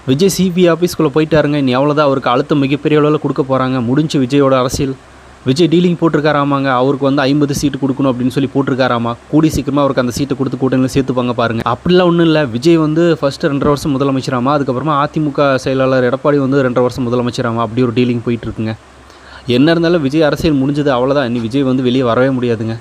Vijay CBI ஆஃபீஸ்க்குள்ளே போயிட்டாருங்க. இனி அவ்வளோதான், அவருக்கு அழுத்தம் மிகப்பெரிய அளவில் கொடுக்க போகிறாங்க. முடிஞ்சு விஜயோட அரசியல். விஜய் டீலிங் போட்டிருக்காராமாங்க. அவருக்கு வந்து 50 சீட்டு கொடுக்கணும் அப்படின்னு சொல்லி போட்டிருக்காராமா. கூடி சீக்கிரமாக அவருக்கு அந்த சீட்டை கொடுத்து கூட்டணியில் சேர்த்துப்பாங்க பாருங்கள். அப்படிலாம் ஒன்றும் இல்லை. விஜய் வந்து ஃபஸ்ட்டு 2.5 வருஷம் முதலமைச்சராமா. அதுக்கப்புறமா அதிமுக செயலாளர் எடப்பாடி வந்து 2.5 வருஷம் முதலமைச்சராமா. அப்படி ஒரு டீலிங் போயிட்டுருக்குங்க. என்ன இருந்தாலும் விஜய் அரசியல் முடிஞ்சது, அவ்வளோதான். இனி விஜய் வந்து வெளியே வரவே முடியாதுங்க.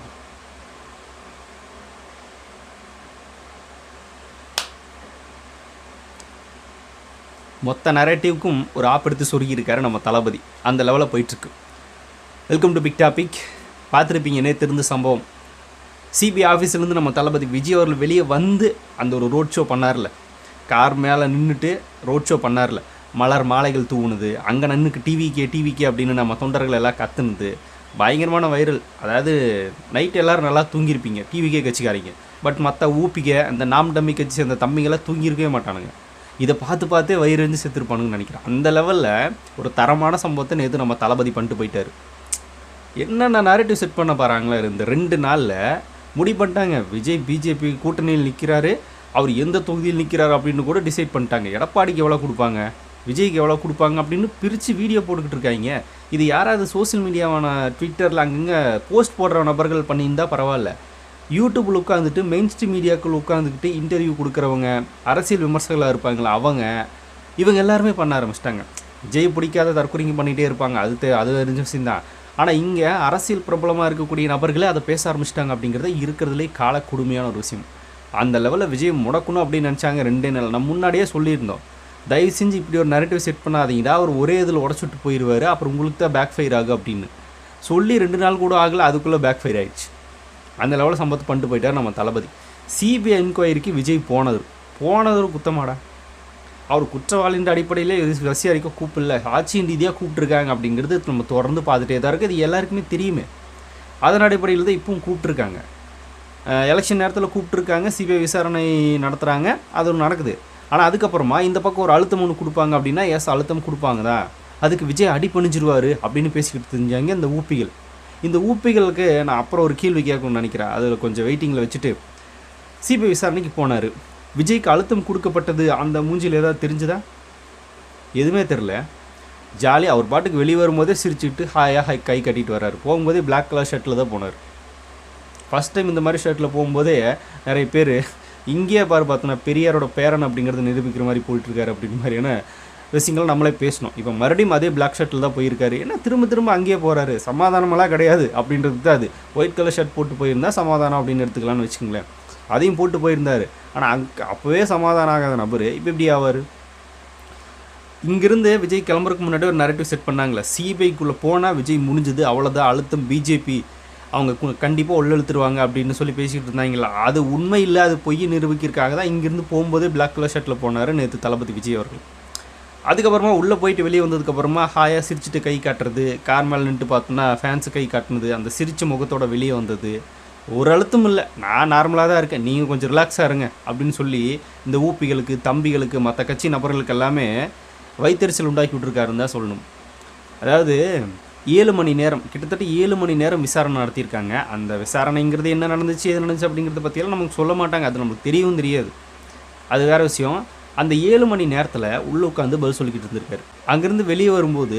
மொத்த நரேட்டிவ்க்கும் ஒரு ஆப் எடுத்து சொருகியிருக்காரு நம்ம தளபதி. அந்த லெவலில் போயிட்டுருக்கு. Welcome to big topic. பார்த்துருப்பீங்க நேற்று இருந்த சம்பவம். சிபிஐ ஆஃபீஸ்லேருந்து நம்ம தளபதி விஜய் அவர்கள் வெளியே வந்து அந்த ஒரு ரோட் ஷோ பண்ணார்ல, கார் மேலே நின்றுட்டு ரோட் ஷோ பண்ணார்ல, மலர் மாலைகள் தூவுனது, அங்கே நின்றுக்கு டிவிக்கே அப்படின்னு நம்ம தொண்டர்கள் எல்லாம் கத்துனது பயங்கரமான வைரல். அதாவது நைட்டு எல்லோரும் நல்லா தூங்கியிருப்பீங்க டிவிக்கே கட்சிக்காரங்க. பட் மற்ற ஊப்பிக்க அந்த நாம் டம்மி கட்சி சேர்ந்த தம்பிங்கெல்லாம் தூங்கியிருக்கவே மாட்டானுங்க. இதை பார்த்தே வயிறு வந்து செத்துருப்பானுங்கன்னு நினைக்கிறேன். அந்த லெவலில் ஒரு தரமான சம்பவத்தை நேற்று நம்ம தளபதி பண்ணிட்டு போயிட்டார். என்னென்ன நரேட்டிவ் செட் பண்ண பாருங்களா. இந்த 2 நாளில் முடிவு பண்ணிட்டாங்க. விஜய் பிஜேபி கூட்டணியில் நிற்கிறாரு, அவர் எந்த தொகுதியில் நிற்கிறாரு அப்படின்னு கூட டிசைட் பண்ணிட்டாங்க. எடப்பாடிக்கு எவ்வளோ கொடுப்பாங்க, விஜய்க்கு எவ்வளோ கொடுப்பாங்க அப்படின்னு பிரித்து வீடியோ போட்டுக்கிட்டு இருக்காங்க. இது யாராவது சோசியல் மீடியாவான ட்விட்டரில் அங்கங்கே போஸ்ட் போடுற நபர்கள் பண்ணியிருந்தால் பரவாயில்ல. யூடியூப்பில் உட்காந்துட்டு மெயின் ஸ்ட்ரீம் மீடியாக்கள் உட்காந்துக்கிட்டு இன்டர்வியூ கொடுக்குறவங்க, அரசியல் விமர்சகர்களாக இருப்பாங்களா இவங்க எல்லாருமே பண்ண ஆரம்பிச்சிட்டாங்க. விஜய் பிடிக்காத தற்கொலைங்க பண்ணிகிட்டே இருப்பாங்க. அது தெரிஞ்ச விஷயம் தான். ஆனால் இங்கே அரசியல் பிரபலமாக இருக்கக்கூடிய நபர்களே அதை பேச ஆரம்பிச்சிட்டாங்க அப்படிங்கிறத இருக்கிறதுலே கால கொடுமையான ஒரு விஷயம். அந்த லெவலில் விஜய் முடக்கணும் அப்படின்னு நினச்சாங்க 2 நாள். நம்ம முன்னாடியே சொல்லியிருந்தோம், தயவு செஞ்சு இப்படி ஒரு நரேட்டிவ் செட் பண்ணாதீங்கடா, அவர் ஒரே இதில் உடச்சுட்டு போயிடுவார், அப்புறம் உங்களுக்கு தான் பேக் ஃபயர் ஆகும் அப்படின்னு சொல்லி 2 நாள் கூட ஆகலை, அதுக்குள்ளே பேக் ஃபயர் ஆகிடுச்சு. அந்த லெவலில் சம்பவத்தை பண்ணிட்டு போயிட்டார் நம்ம தளபதி. சிபிஐ என்கொயரிக்கு விஜய் போனது ஒரு குத்தமாடா. அவர் குற்றவாளின்ற அடிப்படையிலே விசாரிக்க கூப்பிடல, ஆட்சியின் ரீதியாக கூப்பிட்டுருக்காங்க அப்படிங்கிறது நம்ம தொடர்ந்து பார்த்துட்டே தான் இருக்குது. இது எல்லாருக்குமே தெரியுமே. அதன் அடிப்படையில் தான் இப்பவும் கூப்பிட்ருக்காங்க. எலெக்ஷன் நேரத்தில் கூப்பிட்ருக்காங்க, சிபிஐ விசாரணை நடத்துகிறாங்க, அது ஒன்று நடக்குது. ஆனால் அதுக்கப்புறமா இந்த பக்கம் ஒரு அழுத்தம் ஒன்று கொடுப்பாங்க அப்படின்னா அழுத்தம் கொடுப்பாங்க தான், அதுக்கு விஜய் அடி பண்ணிச்சிருவார் அப்படின்னு பேசிக்கிட்டு தெரிஞ்சாங்க இந்த ஊப்பிகள். இந்த ஊப்பிகளுக்கு நான் அப்புறம் ஒரு கேள்வி கேட்கணும்னு நினைக்கிறேன். அதில் கொஞ்சம் வெயிட்டிங்கில் வச்சுட்டு சிபிஐ விசாரணைக்கு போனார். விஜய்க்கு அழுத்தம் கொடுக்கப்பட்டது அந்த மூஞ்சியில் ஏதாவது தெரிஞ்சுதா? எதுவுமே தெரில. ஜாலியாக அவர் பாட்டுக்கு வெளியே வரும்போதே சிரிச்சுக்கிட்டு ஹாயாக கை கட்டிட்டு வர்றாரு. போகும்போதே பிளாக் கலர் ஷர்ட்டில் தான் போனார். ஃபஸ்ட் டைம் இந்த மாதிரி ஷர்ட்டில் போகும்போதே நிறைய பேர் இங்கேயே பார்த்தோன்னா பெரியாரோட பேரன் அப்படிங்கிறத நிரூபிக்கிற மாதிரி போயிட்டுருக்காரு அப்படிங்கிற மாதிரியான விஷயங்கள் நம்மளே பேசணும். இப்போ மறுபடியும் அதே பிளாக் ஷர்ட்டில் தான் போயிருக்காரு. ஏன்னா திரும்ப அங்கேயே போகிறாரு. சமாதானமெல்லாம் கிடையாது அப்படின்றது தான் அது. ஒயிட் கலர் ஷர்ட் போட்டு போயிருந்தால் சமாதானம் அப்படின்னு எடுத்துக்கலாம்னு வச்சுக்கோங்களேன். அதையும் போட்டு போயிருந்தார். ஆனால் அப்போவே சமாதானம் ஆகாத நபர் இப்போ எப்படி ஆவார்? இங்கிருந்து விஜய் கிளம்புறதுக்கு முன்னாடி ஒரு நரேட்டிவ் செட் பண்ணாங்களே, சிபிஐக்குள்ளே போனால் விஜய் முடிஞ்சது, அவ்வளோதான், அழுத்தம் பிஜேபி அவங்க கண்டிப்பாக உள்ளெழுத்துருவாங்க அப்படின்னு சொல்லி பேசிக்கிட்டு இருந்தாங்களா. அது உண்மை இல்லை, அது பொய் நிரூபிக்கிறதுக்காக தான் இங்கேருந்து போகும்போதே பிளாக் கலர் ஷர்ட்டில் போனார் நேற்று தளபதி விஜய் அவர்கள். அதுக்கப்புறமா உள்ளே போயிட்டு வெளியே வந்ததுக்கப்புறமா ஹாயாக சிரிச்சுட்டு கை காட்டுறது, கார் மேலே நின்றுட்டு பார்த்தோன்னா ஃபேன்ஸு கை காட்டுனது, அந்த சிரித்த முகத்தோட வெளியே வந்தது. ஒரு அழுத்தம் இல்லை, நான் நார்மலாக தான் இருக்கேன், நீங்கள் கொஞ்சம் ரிலாக்ஸாக இருங்க அப்படின்னு சொல்லி இந்த ஊப்பிகளுக்கு, தம்பிகளுக்கு, மற்ற கட்சி நபர்களுக்கு எல்லாமே வைத்தறிச்சல் உண்டாக்கி விட்டுருக்காருன்னு தான் சொல்லணும். அதாவது 7 மணி நேரம், கிட்டத்தட்ட 7 மணி நேரம் விசாரணை நடத்தியிருக்காங்க. அந்த விசாரணைங்கிறது என்ன நடந்துச்சு, எது நடந்துச்சு அப்படிங்கிறத பற்றியெல்லாம் நமக்கு சொல்ல மாட்டாங்க. அது நமக்கு தெரியவும் தெரியாது, அது வேறு விஷயம். அந்த 7 மணி நேரத்தில் உள்ளே உட்காந்து பதில் சொல்லிக்கிட்டு இருந்திருக்காரு. அங்கேருந்து வெளியே வரும்போது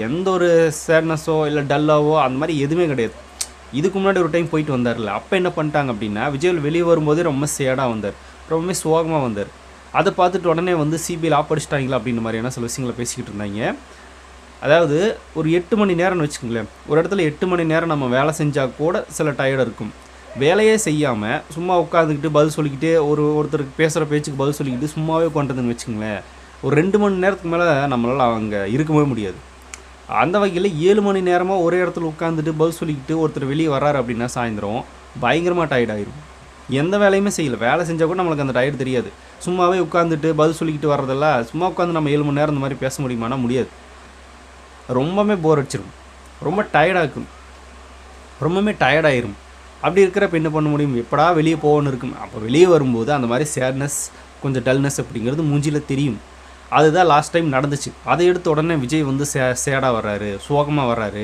எந்த ஒரு சேட்னஸோ இல்லை டல்லாவோ அந்த மாதிரி எதுவுமே கிடையாது. இதுக்கு முன்னாடி ஒரு டைம் போயிட்டு வந்தார்ல, அப்போ என்ன பண்ணிட்டாங்க அப்படின்னா, விஜய் வெளியே வரும்போதே ரொம்ப சேடாக வந்தார், ரொம்பவே சோகமாக வந்தார். அதை பார்த்துட்டு உடனே வந்து சிபிஐயில் ஆப்படிச்சிட்டாங்களா அப்படின்ற மாதிரியான சில விஷயங்களை பேசிக்கிட்டு இருந்தாங்க. அதாவது ஒரு 8 மணி நேரம்னு வச்சுக்கோங்களேன். ஒரு இடத்துல 8 மணி நேரம் நம்ம வேலை செஞ்சால் கூட சில டயர்டாக இருக்கும். வேலையே செய்யாமல் சும்மா உட்காந்துக்கிட்டு பதில் சொல்லிக்கிட்டே ஒருத்தருக்கு பேசுகிற பேச்சுக்கு பதில் சொல்லிக்கிட்டு சும்மாவே உட்காந்துன்னு வச்சுக்கோங்களேன், ஒரு 2 மணி நேரத்துக்கு மேலே நம்மளால் அங்கே இருக்கவே முடியாது. அந்த வகையில் 7 மணி நேரமாக ஒரே இடத்துல உட்காந்துட்டு பதில் சொல்லிக்கிட்டு ஒருத்தர் வெளியே வர்றாரு அப்படின்னா சாயந்தரம் பயங்கரமாக டயர்ட் ஆயிரும். எந்த வேலையுமே செய்யலை, வேலை செஞ்சால் கூட நம்மளுக்கு அந்த டயர்ட் தெரியாது. சும்மாவே உட்காந்துட்டு பதில் சொல்லிக்கிட்டு வர்றதெல்லாம், சும்மா உட்காந்து நம்ம 7 மணி நேரம் இந்த மாதிரி பேச முடியுமானா முடியாது. ரொம்பவே போர் அடிச்சிடும், ரொம்ப டயர்டாகும், ரொம்பவே டயர்டாயிரும். அப்படி இருக்கிறப்ப என்ன பண்ண முடியும், எப்படா வெளியே போகணுன்னு இருக்கும். அப்போ வெளியே வரும்போது அந்த மாதிரி சேட்னஸ், கொஞ்சம் டல்னஸ் அப்படிங்கிறது மூஞ்சியில் தெரியும். அதுதான் லாஸ்ட் டைம் நடந்துச்சு. அதை எடுத்த உடனே விஜய் வந்து சேடாக வர்றாரு, சோகமாக வர்றாரு.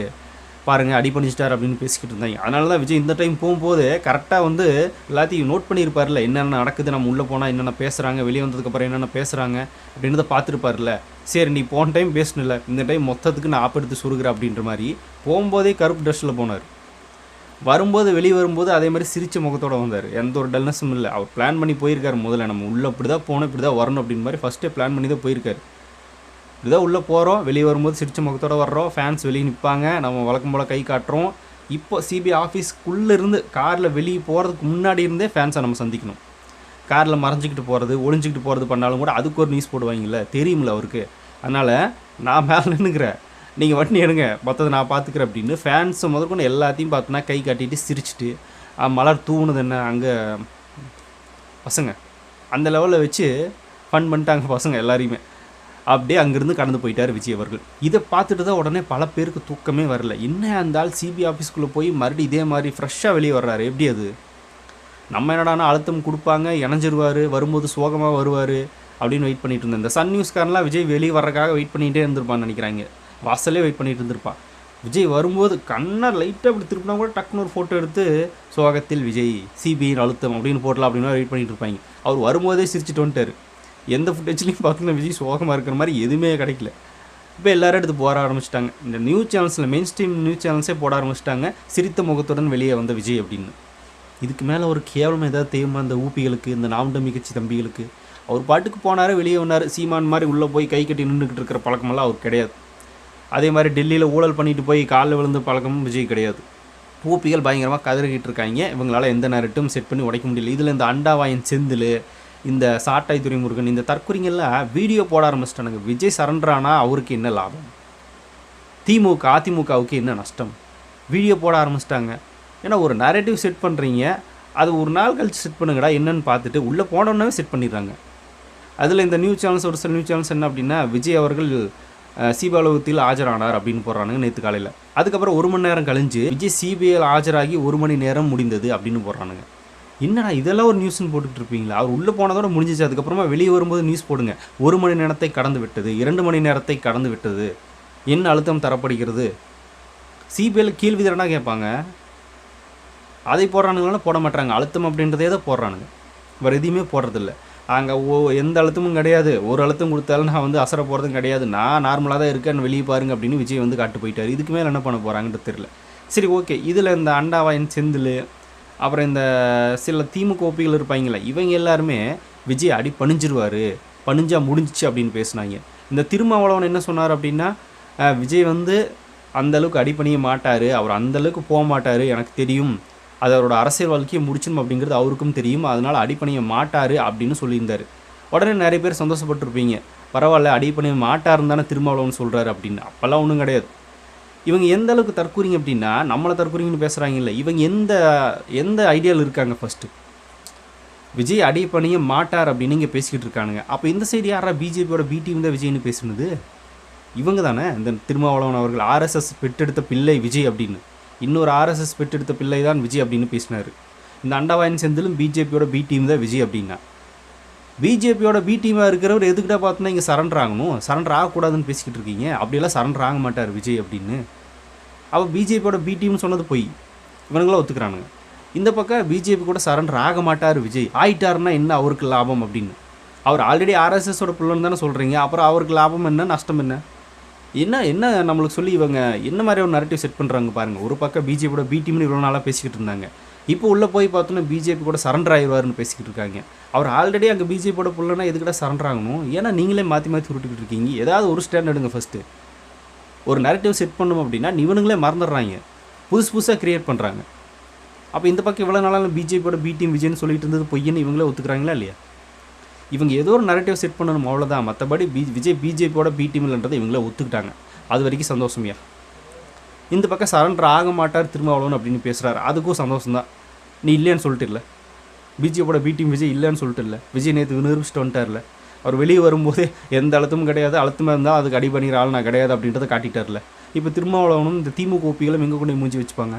பாருங்கள் அடி பண்ணிச்சிட்டார் அப்படின்னு பேசிக்கிட்டு இருந்தாங்க. அதனால தான் விஜய் இந்த டைம் போகும்போது கரெக்டாக வந்து எல்லாத்தையும் நோட் பண்ணியிருப்பார்ல, என்னென்ன நடக்குது, நம்ம உள்ளே போனால் என்னென்ன பேசுகிறாங்க, வெளியே வந்ததுக்கப்புறம் என்னென்ன பேசுகிறாங்க அப்படின்றத பார்த்துருப்பார்ல. சரி நீ போன டைம் பேசணும்ல, இந்த டைம் மொத்தத்துக்கு நான் ஆப்பெடுத்து சுருகிற அப்படின்ற மாதிரி போகும்போதே கருப்பு ட்ரெஸ்ஸில் போனார். வரும்போது வெளியே வரும்போது அதே மாதிரி சிரித்த முகத்தோடு வந்தார். எந்த ஒரு டல்னஸும் இல்லை. அவர் பிளான் பண்ணி போயிருக்காரு. முதல்ல நம்ம உள்ளே இப்படி தான் போகணும், இப்படி தான் வரணும் அப்படின்னு மாதிரி ஃபஸ்ட்டே பிளான் பண்ணி தான் போயிருக்காரு. இதுதான் உள்ளே போகிறோம், வெளியே வரும்போது சிரிச்ச முகத்தோடு வர்றோம், ஃபேன்ஸ் வெளியே நிற்பாங்க, நம்ம வழக்கம் போல் கை காட்டுறோம். இப்போ சிபிஐ ஆஃபீஸ்க்குள்ளேருந்து காரில் வெளியே போகிறதுக்கு முன்னாடி இருந்தே ஃபேன்ஸை நம்ம சந்திக்கணும். காரில் மறைஞ்சிக்கிட்டு போகிறது, ஒளிஞ்சிக்கிட்டு போகிறது பண்ணாலும் கூட அதுக்கு ஒரு நியூஸ் போடுவாங்கல்ல, தெரியுமில்ல அவருக்கு. அதனால் நான் மேலே நின்றுக்கிறேன், நீங்கள் வண்டி எடுங்க, மற்றதை நான் பார்த்துக்கிறேன் அப்படின்னு ஃபேன்ஸை முதற்கொண்டு எல்லாத்தையும் பார்த்தோன்னா கை காட்டிட்டு சிரிச்சிட்டு மலர் தூணுது என்ன அங்கே பசங்க அந்த லெவலில் வச்சு ஃபன் பண்ணிட்டாங்க பசங்க எல்லாரையுமே. அப்படியே அங்கேருந்து கடந்து போயிட்டார் விஜய் அவர்கள். இதை பார்த்துட்டு தான் உடனே பல பேருக்கு தூக்கமே வரல. என்ன இருந்தால் சிபிஐ ஆஃபீஸ்க்குள்ளே போய் மறுபடியும் இதே மாதிரி ஃப்ரெஷ்ஷாக வெளியே வர்றாரு, எப்படி அது? நம்ம என்னடானா அழுத்தம் கொடுப்பாங்க, இணைஞ்சிருவார், வரும்போது சோகமாக வருவார் அப்படின்னு வெயிட் பண்ணிட்டு இருந்தேன். இந்த சன் நியூஸ்காரன்லாம் விஜய் வெளியே வர்றதுக்காக வெயிட் பண்ணிகிட்டே இருந்திருப்பான்னு நினைக்கிறாங்க. வாசலே வெயிட் பண்ணிட்டு இருந்திருப்பான். விஜய் வரும்போது கண்ணை லைட்டாக அப்படி திருப்பினா கூட டக்குன்னு ஒரு ஃபோட்டோ எடுத்து சோகத்தில் விஜய் சிபிஐ அழுத்தம் அப்படின்னு போட்டலாம் அப்படின்னு வெயிட் பண்ணிட்டு இருப்பாங்க. அவர் வரும்போதே சிரிச்சுட்டு வந்துட்டார். எந்த ஃபுட்டேஜ்லையும் பார்த்தீங்கன்னா விஜய் சோகமாக இருக்கிற மாதிரி எதுவுமே கிடைக்கல. இப்போ எல்லோரும் எடுத்து போட ஆரம்பிச்சிட்டாங்க. இந்த நியூஸ் சேனல்ஸில் மெயின் ஸ்ட்ரீம் நியூஸ் சேனல்ஸே போட ஆரம்பிச்சிட்டாங்க, சிரித்த முகத்துடன் வெளியே வந்த விஜய் அப்படின்னு. இதுக்கு மேலே ஒரு கேவலம் ஏதாவது தெரியுமா இந்த ஊப்பிகளுக்கு, இந்த நாம்டமி கட்சி தம்பிகளுக்கு? அவர் பாட்டுக்கு போனார், வெளியே வந்தார். சீமான் மாதிரி உள்ளே போய் கை கட்டி நின்றுக்கிட்டு இருக்கிற பழக்கமெல்லாம் அவர் கிடையாது. அதே மாதிரி டெல்லியில் ஊழல் பண்ணிட்டு போய் காலில் விழுந்த பழக்கமும் விஜய் கிடையாது. ஊப்பிகள் பயங்கரமாக கதறிக்கிட்டு இருக்காங்க. இவங்களால் எந்த நேரட்டும் செட் பண்ணி உடைக்க முடியல. இதில் இந்த அண்டாவாயன் செந்தில், இந்த சாட்டாய் துரைமுருகன், இந்த தற்கொலைங்கெல்லாம் வீடியோ போட ஆரம்பிச்சிட்டானுங்க. விஜய் சரண்டரானா அவருக்கு என்ன லாபம், அதிமுகவுக்கு என்ன நஷ்டம்? வீடியோ போட ஆரம்பிச்சிட்டாங்க. ஏன்னா ஒரு நரேட்டிவ் செட் பண்ணுறீங்க, அது ஒரு நாள் கழிச்சு செட் பண்ணுங்கடா என்னன்னு பார்த்துட்டு உள்ளே போனோன்னே செட் பண்ணிடுறாங்க. அதில் இந்த நியூஸ் சேனல்ஸ், ஒரு சில நியூஸ் சேனல்ஸ் என்ன அப்படின்னா, விஜய் அவர்கள் சிபிஐ அலுவலகத்தில் ஆஜரானார் அப்படின்னு போடுறானுங்க நேற்று காலையில். அதுக்கப்புறம் 1 மணி நேரம் கழிஞ்சு விஜய் சிபிஐயில் ஆஜராகி 1 மணி நேரம் முடிந்தது அப்படின்னு போடுறானுங்க. என்னடா இதெல்லாம் ஒரு நியூஸ்ன்னு போட்டுக்கிட்டு இருப்பீங்களா? அவர் உள்ளே போனதோட முடிஞ்சிச்சு. அதுக்கப்புறமா வெளியே வரும்போது நியூஸ் போடுங்க, 1 மணி நேரத்தை கடந்து விட்டது, 2 மணி நேரத்தை கடந்து விட்டது, என்ன அழுத்தம் தரப்படுகிறது. சிபிஐயில் கேள்வி தானே கேட்பாங்க, அதை போடுறானுங்களா? போட மாட்டாங்க. அழுத்தம் அப்படின்றதே தான் போடுறானுங்க, வேறு எதையுமே போடுறதில்ல. அங்கே எந்த அழுத்தமும் கிடையாது. ஒரு அழுத்தம் கொடுத்தாலும் நான் வந்து அசர போகிறதும் கிடையாது, நான் நார்மலாக தான் இருக்கேன், வெளியே பாருங்க அப்படின்னு விஜய் வந்து காட்டு போயிட்டார். இதுக்கு மேலே என்ன பண்ண போகிறாங்கன்றது தெரியல. சரி ஓகே, இதில் இந்த அண்டாவாயன் செந்தில், அப்புறம் இந்த சில திமுக ஓபிகள் இருப்பாங்களே, இவங்க எல்லாருமே விஜய் அடி பணிஞ்சிருவார், பணிஞ்சா முடிஞ்சிச்சு அப்படின்னு பேசுனாங்க. இந்த திருமாவளவன் என்ன சொன்னார் அப்படின்னா, விஜய் வந்து அந்தளவுக்கு அடி பண்ணிய மாட்டார், அவர் அந்தளவுக்கு போக மாட்டார், எனக்கு தெரியும், அது அவரோட அரசியல் வாழ்க்கையை முடிச்சணும் அப்படிங்கிறது அவருக்கும் தெரியும், அதனால் அடிப்பணிய மாட்டார் அப்படின்னு சொல்லியிருந்தார். உடனே நிறைய பேர் சந்தோஷப்பட்டிருப்பீங்க, பரவாயில்ல அடிப்பணிய மாட்டாருன்னு தானே திருமாவளவன் சொல்கிறாரு அப்படின்னு. அப்போல்லாம் ஒன்றும் கிடையாது. இவங்க எந்த அளவுக்கு தற்கூறிங்க அப்படின்னா, நம்மளை தற்கூறிங்கன்னு பேசுகிறாங்க இல்லை, இவங்க எந்த ஐடியாவில் இருக்காங்க ஃபஸ்ட்டு, விஜய் அடிப்பணிய மாட்டார் அப்படின்னு இங்கே பேசிக்கிட்டு இருக்கானுங்க. அப்போ இந்த சைடு யாரா பிஜேபியோட பி டீம் தான் விஜய்னு பேசுனது? இவங்க தானே, இந்த திருமாவளவன் அவர்கள் ஆர்எஸ்எஸ் பெற்றெடுத்த பிள்ளை விஜய் அப்படின்னு, இன்னொரு ஆர்எஸ்எஸ் பெற்றெடுத்த பிள்ளை தான் விஜய் அப்படின்னு பேசினார். இந்த அண்டாவாயன் செந்திலும் பிஜேபியோட பி டீம் தான் விஜய் அப்படின்னா, பிஜேபியோட பி டீமாக இருக்கிறவர் எதுக்கிட்ட பார்த்தோன்னா இங்கே சரண்டர் ஆகணும், சரண்டர் ஆகக்கூடாதுன்னு பேசிக்கிட்டு இருக்கீங்க. அப்படியெல்லாம் சரண்டர் ஆக மாட்டார் விஜய் அப்படின்னு. அப்போ பிஜேபியோட பி டீம்னு சொன்னது போய் இவனுங்களாம் ஒத்துக்கிறானுங்க. இந்த பக்கம் பிஜேபி கூட சரண்டர் ஆக மாட்டார் விஜய், ஆயிட்டாருன்னா என்ன அவருக்கு லாபம் அப்படின்னு. அவர் ஆல்ரெடி ஆர்எஸ்எஸோட பிள்ளைன்னு தானே சொல்கிறீங்க, அப்புறம் அவருக்கு லாபம் என்ன, நஷ்டம் என்ன? என்ன நம்மளுக்கு சொல்லி இவங்க என்ன மாதிரி ஒரு நரேட்டிவ் செட் பண்ணுறாங்க பாருங்கள். ஒரு பக்கம் பிஜேபியோட பி டீம்னு இவ்வளோ நாளாக பேசிக்கிட்டு இருந்தாங்க, இப்போ உள்ளே போய் பார்த்தோன்னா பிஜேபி கூட சரண்டர் ஆகிடுவார்னு பேசிக்கிட்டு இருக்காங்க. அவர் ஆல்ரெடி அங்கே பிஜேபியோட பிள்ளைனா எதுக்கிட்ட சரண்டர் ஆகணும்? ஏன்னா நீங்களே மாற்றி உருட்டிக்கிட்டு இருக்கீங்க. ஏதாவது ஒரு ஸ்டாண்ட் எடுங்க ஃபஸ்ட்டு. ஒரு நரேட்டிவ் செட் பண்ணணும் அப்படின்னா இவனுங்களே மறந்துடுறாங்க, புதுசாக க்ரியேட் பண்ணுறாங்க. அப்போ இந்த பக்கம் இவ்வளோ நாளாக பிஜேபியோட பி டீம் விஜய்னு சொல்லிட்டு இருந்தது பொய்யன்னு இவங்களே ஒத்துக்கிறாங்களா இல்லையா? இவங்க ஏதோ ஒரு நரேட்டிவ் செட் பண்ணணும், அவ்வளோதான். மற்றபடி விஜய் பிஜேபியோட பி டீம்லன்றதை இவங்களே ஒத்துக்கிட்டாங்க. அது வரைக்கும் சந்தோஷமையா. இந்த பக்கம் சரண்டர் ஆக மாட்டார் திருமாவளவன் அப்படின்னு பேசுகிறாரு, அதுக்கும் சந்தோஷம்தான். நீ இல்லைன்னு சொல்லிட்டு இல்லை, பிஜேபியோட பி டீம் விஜய் இல்லைன்னு சொல்லிட்டு இல்லை, விஜய் நேற்று நிரூபிச்சுட்டு வந்துட்டார்ல. அவர் வெளியே வரும்போதே எந்த அழுத்தமும் கிடையாது, அழுத்தமாக இருந்தால் அதுக்கு அடி பண்ணிக்கிற ஆள் நான் கிடையாது அப்படின்றத காட்டிட்டார்ல. இப்போ திருமாவளவனும் இந்த திமுக ஓபிகளும் எங்கே கொண்டு மூஞ்சி வச்சுப்பாங்க?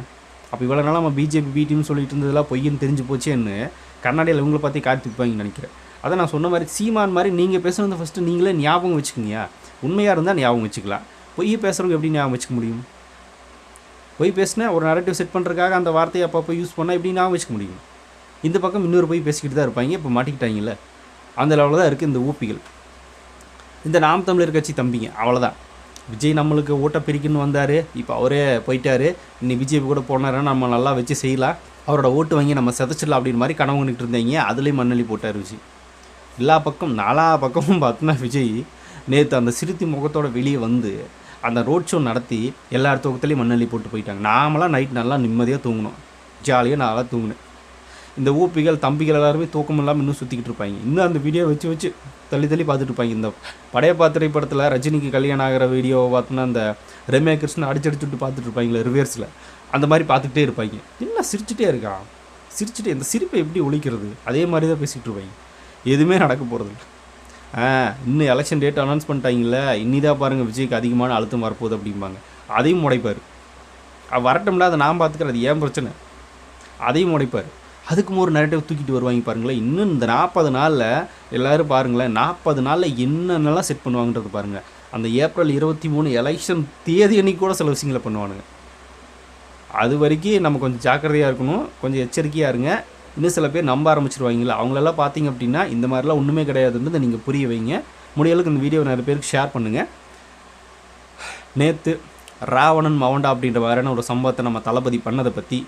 அப்போ இவ்வளோ நாள் நம்ம பிஜேபி பி டீம்னு சொல்லிட்டு இருந்ததெல்லாம் பொய்ன்னு தெரிஞ்சு போச்சேன்னு கண்ணாடியில் இவங்களை பார்த்து காட்டி வைப்பாங்கன்னு நினைக்கிறேன். அதை நான் சொன்ன மாதிரி சீமான் மாதிரி நீங்கள் பேசுகிறது ஃபஸ்ட்டு நீங்களே ஞாபகம் வச்சுக்கோங்க. உண்மையாக இருந்தால் ஞாபகம் வச்சுக்கலாம், பொய் பேசுகிறவங்க எப்படி ஞாபகம் வச்சுக்க முடியும்? போய் பேசினேன் ஒரு நரேட்டிவ் செட் பண்ணுறதுக்காக அந்த வார்த்தையை அப்பப்போ யூஸ் பண்ணால் எப்படி நான் வச்சுக்க முடியும். இந்த பக்கம் இன்னொரு போய் பேசிக்கிட்டு தான் இருப்பாங்க. இப்போ மாட்டிக்கிட்டாங்கல்ல, அந்த லெவலில் தான் இருக்குது இந்த ஊப்பிகள். இந்த நாம் தமிழர் கட்சி தம்பிங்க அவ்வளோதான். விஜய் நம்மளுக்கு ஓட்டை பிரிக்கணும்னு வந்தார், இப்போ அவரே போயிட்டார். இன்னைக்கு பிஜேபி கூட போனாருன்னா நம்ம நல்லா வச்சு செய்யலாம், அவரோட ஓட்டு வாங்கி நம்ம செதைச்சிடலாம் அப்படின்னு மாதிரி கனவு கண்டுட்டு இருந்தீங்க. அதுலேயும் மண்ணள்ளி போட்டார் விஜய். எல்லா பக்கம் நாலா பக்கமும் பார்த்தோன்னா விஜய் நேற்று அந்த சிறுத்தி முகத்தோட வெளியே வந்து அந்த ரோட் ஷோ நடத்தி எல்லா தூக்கத்துலேயும் மண்ணள்ளி போட்டு போயிட்டாங்க. நாமெல்லாம் நைட் நல்லா நிம்மதியாக தூங்கணும், ஜாலியாக நல்லா தூங்கினேன். இந்த ஊப்பிகள் தம்பிகள் எல்லாருமே தூக்கம் இல்லாமல் இன்னும் சுற்றிக்கிட்டு இருப்பாங்க. இன்னும் அந்த வீடியோ வச்சு தள்ளி பார்த்துட்டு இருப்பாங்க. இந்த படையப்பா திரைப்படத்தில் ரஜினிக்கு கல்யாணம் ஆகிற வீடியோவை பார்த்தோன்னா அந்த ரம்யா கிருஷ்ணன் அடிச்சுட்டு பார்த்துட்டு இருப்பாங்களே ரிவர்ஸில், அந்த மாதிரி பார்த்துக்கிட்டே இருப்பாங்க. என்ன சிரிச்சுட்டே இருக்கான், சிரிச்சுட்டு இந்த சிரிப்பை எப்படி ஒழிக்கிறது, அதே மாதிரி தான் பேசிகிட்டு இருப்பாங்க. எதுவுமே நடக்க போகிறது இல்லை. இன்னும் எலெக்ஷன் டேட் அனௌன்ஸ் பண்ணிட்டாங்களே, இன்னிதான் பாருங்கள் விஜய்க்கு அதிகமான அழுத்தம் வரப்போகுது அப்படிம்பாங்க. அதையும் உடைப்பார். வரட்டும்னா அதை நான் பார்த்துக்கிறேன், அது ஏன் பிரச்சனை, அதையும் உடைப்பார். அதுக்கும் ஒரு நரேட்டிவ் தூக்கிட்டு வருவாங்க பாருங்களேன். இன்னும் இந்த 40 நாளில் எல்லோரும் பாருங்களேன், 40 நாளில் என்னென்னலாம் செட் பண்ணுவாங்கன்றது பாருங்கள். அந்த ஏப்ரல் 23 எலெக்ஷன் தேதி அன்னைக்கு கூட சில விஷயங்களை பண்ணுவானுங்க. அது வரைக்கும் நம்ம கொஞ்சம் ஜாக்கிரதையாக இருக்கணும், கொஞ்சம் எச்சரிக்கையாக இருங்க. இன்னும் சில பேர் நம்ப ஆரம்பிச்சிருவாங்களா, அவங்களெல்லாம் பார்த்தீங்க அப்படின்னா இந்த மாதிரிலாம் ஒன்றுமே கிடையாதுன்றது நீங்கள் புரிய வைங்க. முடியளவுக்கு இந்த வீடியோவை நிறைய பேருக்கு ஷேர் பண்ணுங்கள். நேற்று ராவணன் மவண்டா அப்படின்ற மாதிரியான ஒரு சம்பவத்தை நம்ம தளபதி பண்ணதை பற்றி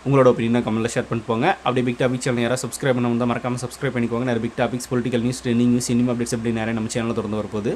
உங்களோட ஒப்பீனியனை கமெண்ட்டில் ஷேர் பண்ணிட்டு போங்க. அப்படியே பிக் டாபிக் சேனல் யாராவது சப்ஸ்கிரைப் பண்ண வந்தால் மறக்காமல் சப்ஸ்கிரைப் பண்ணிக்கோங்க. நிறைய big topics, political news, trending news, cinema updates அப்படி நிறைய நம்ம சேனலில் திறந்து வரப்போகுது.